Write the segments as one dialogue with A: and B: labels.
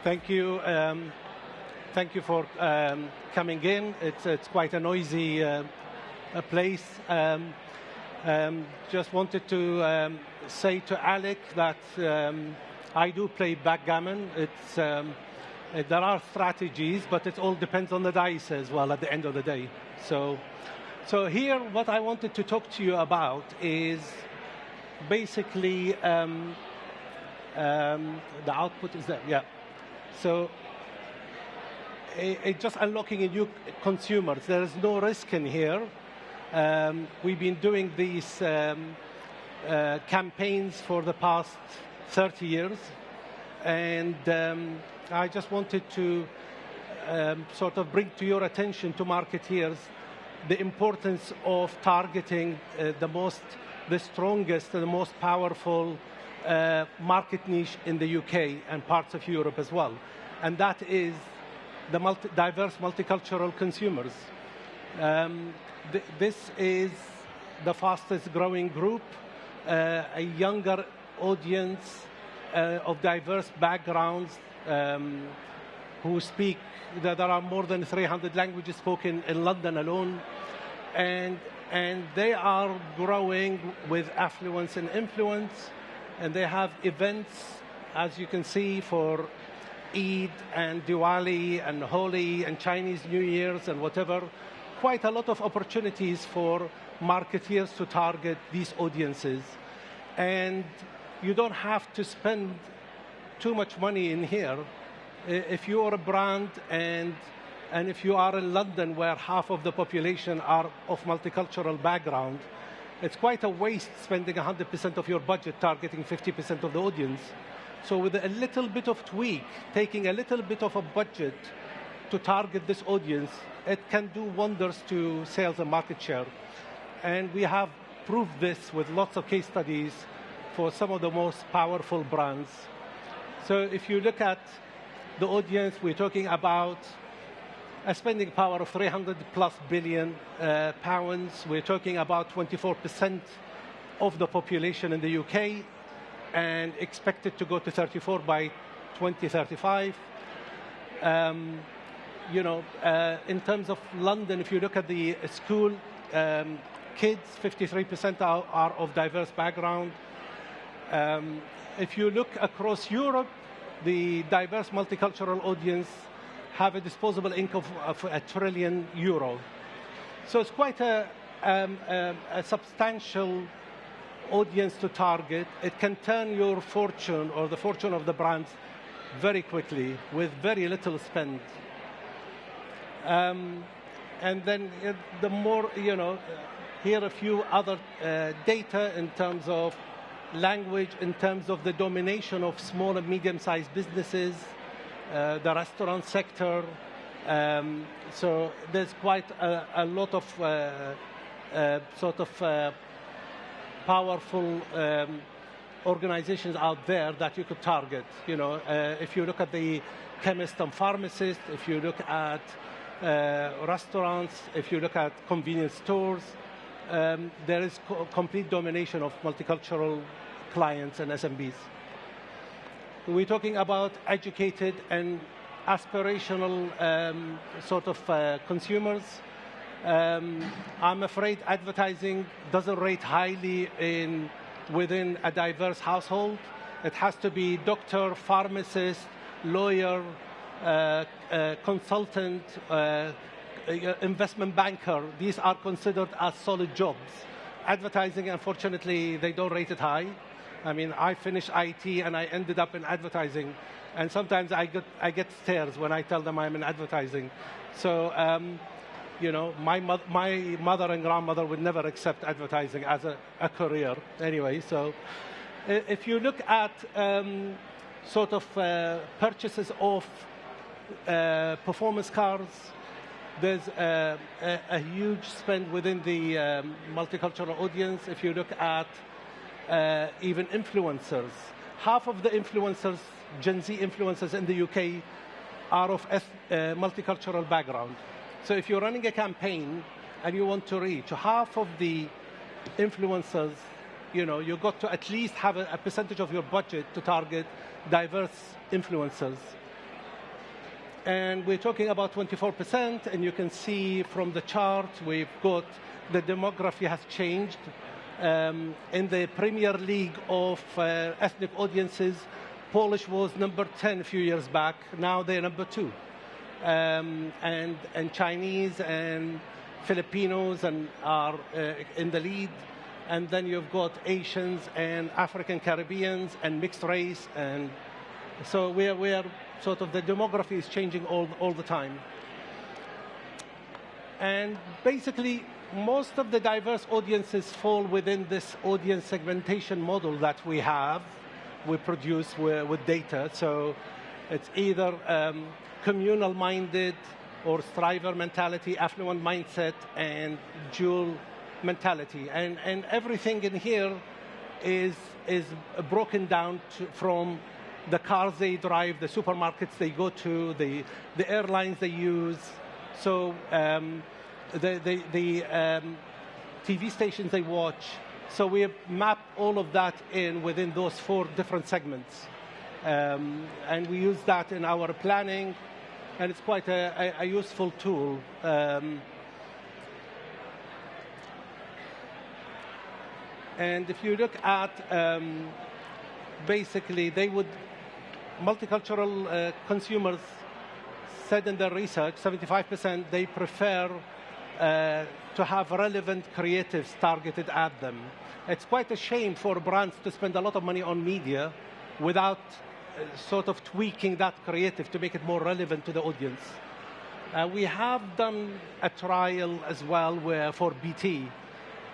A: Thank you. Thank you for coming in. It's quite a noisy place. Just wanted to say to Alec that I do play backgammon. There are strategies, but it all depends on the dice as well at the end of the day. So here, what I wanted to talk to you about is basically the output is there, yeah. So it's just unlocking a new consumers. There is no risk in here. We've been doing these campaigns for the past 30 years, and I just wanted to sort of bring to your attention, to marketeers, the importance of targeting the strongest, the most powerful market niche in the UK and parts of Europe as well, and that is the diverse multicultural consumers. This is the fastest growing group, a younger audience of diverse backgrounds who speak, there are more than 300 languages spoken in London alone, and they are growing with affluence and influence, and they have events, as you can see, for Eid and Diwali and Holi and Chinese New Year's and whatever. Quite a lot of opportunities for marketeers to target these audiences. And you don't have to spend too much money in here. If you are a brand and if you are in London, where half of the population are of multicultural background, it's quite a waste spending 100% of your budget targeting 50% of the audience. So with a little bit of tweak, taking a little bit of a budget to target this audience, it can do wonders to sales and market share. And we have proved this with lots of case studies for some of the most powerful brands. So if you look at the audience, we're talking about a spending power of 300+ billion pounds. We're talking about 24% of the population in the UK, and expected to go to 34 by 2035. In terms of London, if you look at the school kids, 53% are of diverse background. If you look across Europe, the diverse multicultural audience have a disposable income of €1 trillion. So it's quite a substantial audience to target. It can turn your fortune or the fortune of the brands very quickly with very little spend. And then the more, here a few other data in terms of language, in terms of the domination of small and medium-sized businesses, the restaurant sector. So there's quite a lot of powerful organizations out there that you could target. If you look at the chemist and pharmacist, if you look at restaurants, if you look at convenience stores, there is complete domination of multicultural clients and SMBs. We're talking about educated and aspirational consumers. I'm afraid advertising doesn't rate highly within a diverse household. It has to be doctor, pharmacist, lawyer, consultant, investment banker. These are considered as solid jobs. Advertising, unfortunately, they don't rate it high. I mean, I finished IT and I ended up in advertising, and sometimes I get stares when I tell them I'm in advertising. So, my mother and grandmother would never accept advertising as a career. Anyway, so if you look at purchases of performance cars, there's a huge spend within the multicultural audience. If you look at even influencers, half of the influencers, Gen Z influencers in the UK, are of multicultural background. So if you're running a campaign and you want to reach half of the influencers, you've got to at least have a percentage of your budget to target diverse influencers. And we're talking about 24%, and you can see from the chart, we've got the demography has changed. In the Premier League of ethnic audiences, Polish was number 10 a few years back. Now they're number 2. And Chinese and Filipinos are in the lead. And then you've got Asians and African Caribbeans and mixed race. And so we're sort of, the demography is changing all the time. And basically, most of the diverse audiences fall within this audience segmentation model that we have, we produce with data. So it's either communal-minded or striver mentality, affluent mindset, and dual mentality. And everything in here is broken down from the cars they drive, the supermarkets they go to, the airlines they use. So the TV stations they watch. So we map all of that in within those 4 different segments. And we use that in our planning, and it's quite a useful tool. And if you look at, basically, multicultural consumers said in their research, 75%, they prefer to have relevant creatives targeted at them. It's quite a shame for brands to spend a lot of money on media without sort of tweaking that creative to make it more relevant to the audience. We have done a trial as well where for BT,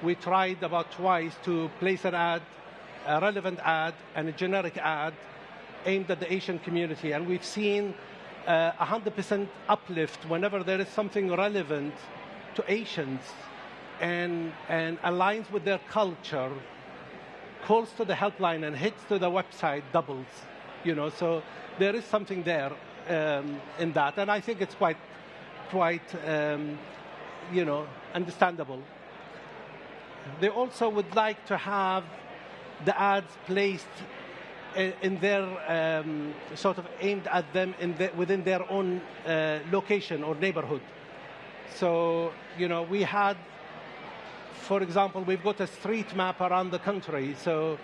A: we tried about twice to place an ad, a relevant ad and a generic ad aimed at the Asian community. And we've seen 100% uplift whenever there is something relevant to Asians and aligns with their culture. Calls to the helpline and hits to the website doubles. So there is something there in that. And I think it's quite understandable. They also would like to have the ads placed in their sort of aimed at them within their own location or neighborhood. So, we had, for example, we've got a street map around the country. So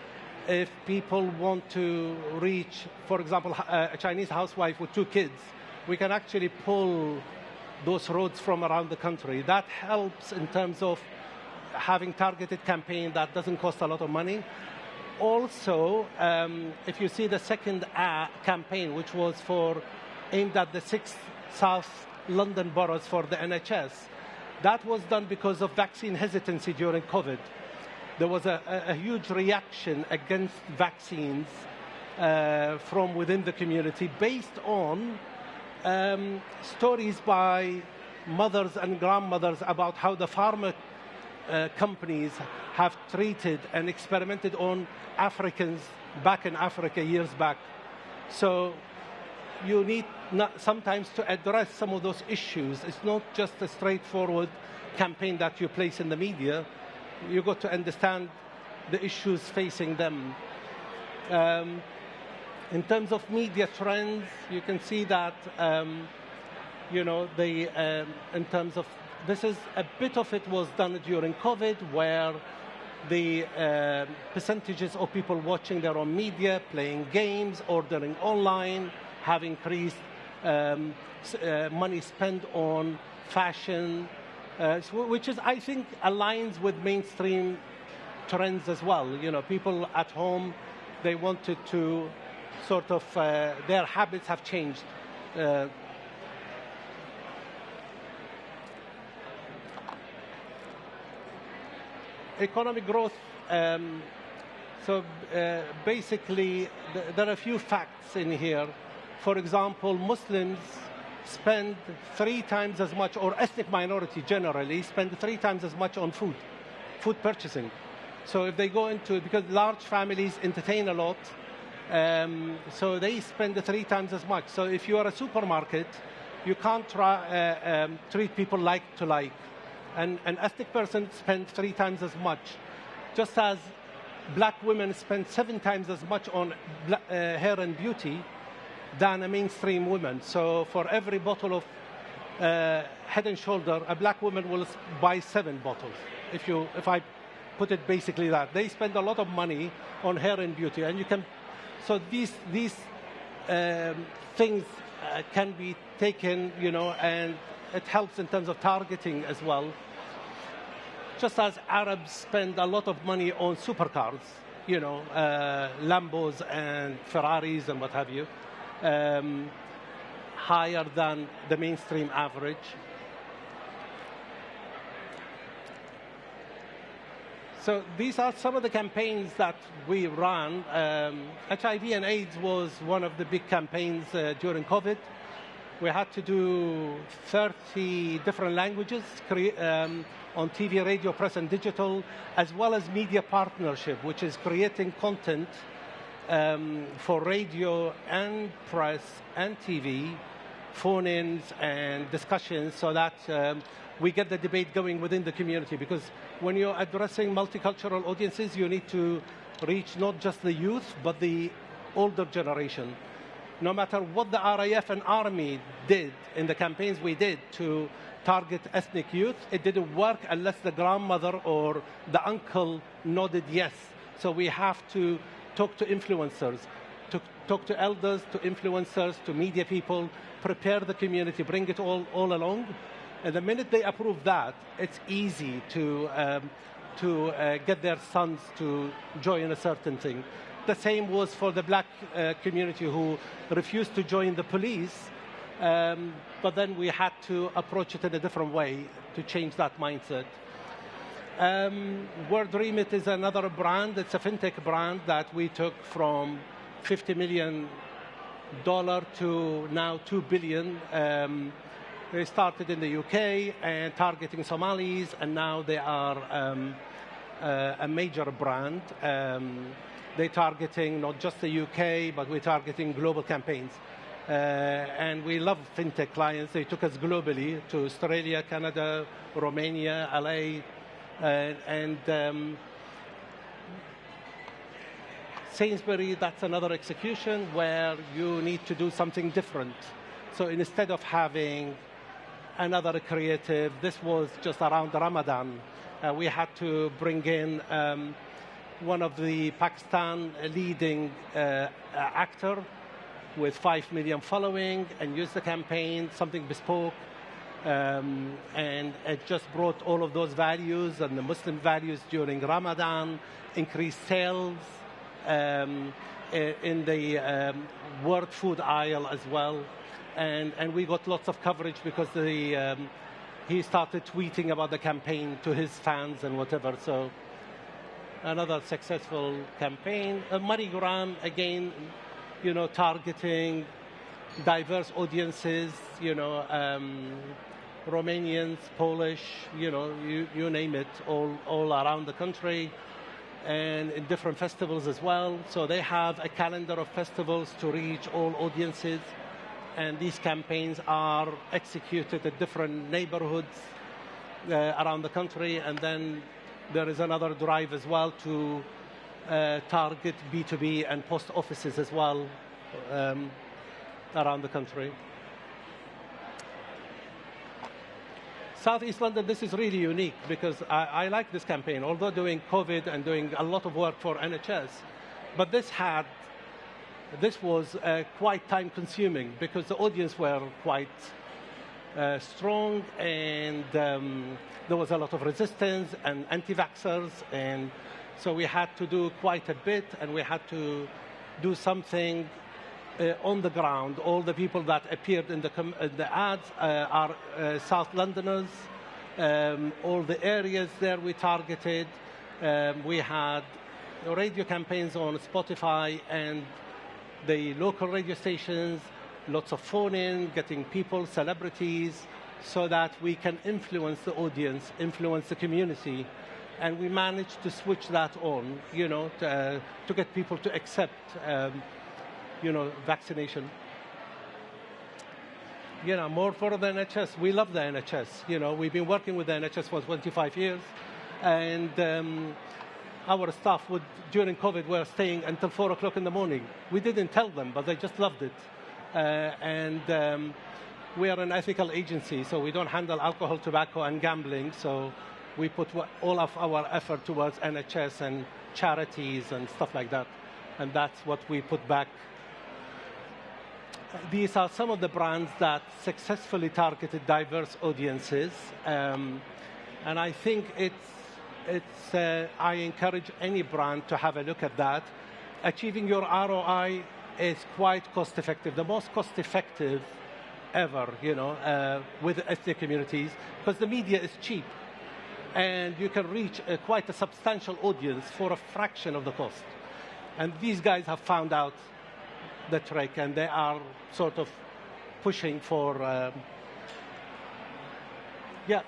A: if people want to reach, for example, a Chinese housewife with 2 kids, we can actually pull those roads from around the country. That helps in terms of having targeted campaign that doesn't cost a lot of money. Also, if you see the second campaign, which was aimed at the 6 South London boroughs for the NHS, that was done because of vaccine hesitancy during COVID. There was a huge reaction against vaccines from within the community based on stories by mothers and grandmothers about how the pharma companies have treated and experimented on Africans back in Africa years back. So you need sometimes to address some of those issues. It's not just a straightforward campaign that you place in the media. You've got to understand the issues facing them. In terms of media trends, you can see that, in terms of, this is a bit of it was done during COVID, where the percentages of people watching their own media, playing games, ordering online, have increased. Money spent on fashion, which is, I think, aligns with mainstream trends as well. People at home, they wanted to sort of, their habits have changed. Economic growth, basically, there are a few facts in here. For example, Muslims spend 3 times as much, or ethnic minority generally, spend 3 times as much on food purchasing. So if they go into, because large families entertain a lot, so they spend 3 times as much. So if you are a supermarket, you can't treat people like to like. And an ethnic person spends 3 times as much. Just as black women spend 7 times as much on hair and beauty, than a mainstream woman. So for every bottle of Head and Shoulder, a black woman will buy 7 bottles. If I put it basically that. They spend a lot of money on hair and beauty, and you can, so these things can be taken, and it helps in terms of targeting as well. Just as Arabs spend a lot of money on supercars, Lambos and Ferraris and what have you, higher than the mainstream average. So these are some of the campaigns that we ran. HIV and AIDS was one of the big campaigns during COVID. We had to do 30 different languages on TV, radio, press, and digital, as well as media partnership, which is creating content for radio and press and TV, phone-ins and discussions, so that we get the debate going within the community. Because when you're addressing multicultural audiences, you need to reach not just the youth, but the older generation. No matter what the RAF and Army did in the campaigns we did to target ethnic youth, it didn't work unless the grandmother or the uncle nodded yes. So we have to talk to influencers, to talk to elders, to influencers, to media people, prepare the community, bring it all along. And the minute they approve that, it's easy to get their sons to join a certain thing. The same was for the black community who refused to join the police, but then we had to approach it in a different way to change that mindset. Word Remit is another brand. It's a fintech brand that we took from $50 million to now $2 billion. They started in the UK and targeting Somalis, and now they are a major brand. They're targeting not just the UK, but we're targeting global campaigns. And we love fintech clients. They took us globally to Australia, Canada, Romania, LA, and Sainsbury, that's another execution where you need to do something different. So instead of having another creative, this was just around Ramadan. We had to bring in one of the Pakistan leading actor with 5 million following and use the campaign, something bespoke. And it just brought all of those values and the Muslim values during Ramadan, increased sales in the world food aisle as well. And we got lots of coverage because he started tweeting about the campaign to his fans and whatever. So another successful campaign. MoneyGram, again, targeting diverse audiences, Romanians, Polish, you name it, all around the country, and in different festivals as well. So they have a calendar of festivals to reach all audiences, and these campaigns are executed at different neighborhoods around the country. And then there is another drive as well to target B2B and post offices as well around the country. Southeast London, this is really unique because I like this campaign, although doing COVID and doing a lot of work for NHS. But this was quite time-consuming because the audience were quite strong, and there was a lot of resistance and anti-vaxxers, and so we had to do quite a bit, and we had to do something on the ground. All the people that appeared in the ads are South Londoners. All the areas there we targeted. We had radio campaigns on Spotify and the local radio stations, lots of phone-in, getting people, celebrities, so that we can influence the audience, influence the community. And we managed to switch that on, to get people to accept vaccination. More for the NHS. We love the NHS. We've been working with the NHS for 25 years. And our staff during COVID, were staying until 4 o'clock in the morning. We didn't tell them, but they just loved it. We are an ethical agency, so we don't handle alcohol, tobacco, and gambling. So we put all of our effort towards NHS and charities and stuff like that. And that's what we put back. These are some of the brands that successfully targeted diverse audiences. And I think I encourage any brand to have a look at that. Achieving your ROI is quite cost effective, the most cost effective ever, with ethnic communities, because the media is cheap. And you can reach quite a substantial audience for a fraction of the cost. And these guys have found out the trick, and they are sort of pushing for...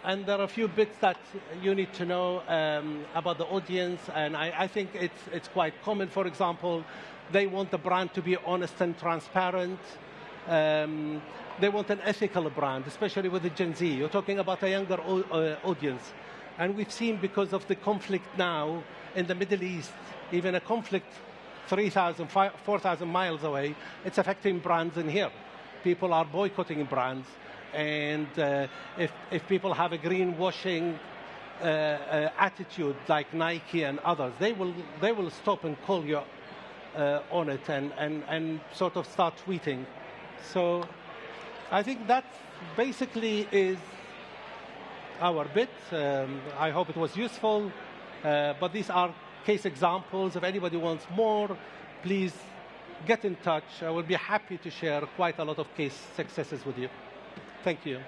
A: and there are a few bits that you need to know about the audience, and I think it's quite common. For example, they want the brand to be honest and transparent. They want an ethical brand, especially with the Gen Z. You're talking about a younger audience. And we've seen, because of the conflict now in the Middle East, even a conflict 3,000, 4,000 miles away, it's affecting brands in here. People are boycotting brands. And if people have a greenwashing attitude like Nike and others, they will stop and call you on it and sort of start tweeting. So I think that basically is our bit. I hope it was useful. But these are case examples. If anybody wants more, please get in touch. I will be happy to share quite a lot of case successes with you. Thank you.